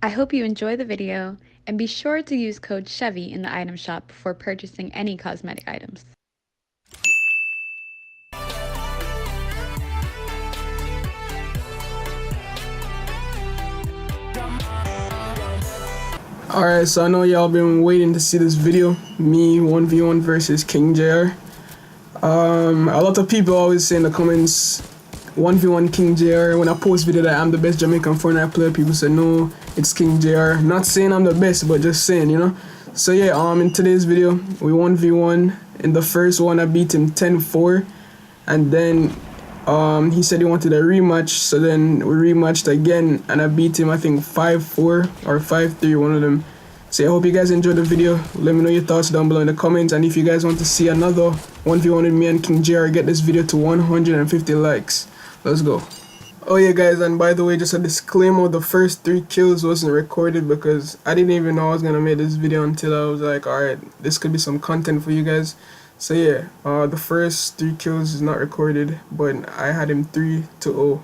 I hope you enjoy the video and be sure to use code Shevi in the item shop before purchasing any cosmetic items. Alright, so I know y'all been waiting to see this video. Me 1v1 versus King Jer. A lot of people always say in the comments 1v1 King Jer. When I post video that I'm the best Jamaican Fortnite player, people say no, it's King Jer. Not saying I'm the best, but just saying, you know. So yeah, in today's video, we 1v1. In the first one, I beat him 10-4, and then he said he wanted a rematch, so then we rematched again, and I beat him, I think 5-4 or 5-3, one of them. So I hope you guys enjoyed the video. Let me know your thoughts down below in the comments, and if you guys want to see another 1v1 with me and King Jer, get this video to 150 likes. Let's go. Oh yeah guys, and by the way, just a disclaimer, the first 3 kills wasn't recorded because I didn't even know I was gonna make this video until I was like, alright, this could be some content for you guys. So yeah, the first 3 kills is not recorded, but I had him 3-0.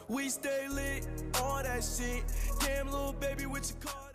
We stay lit, all that shit. Damn, little baby with your car.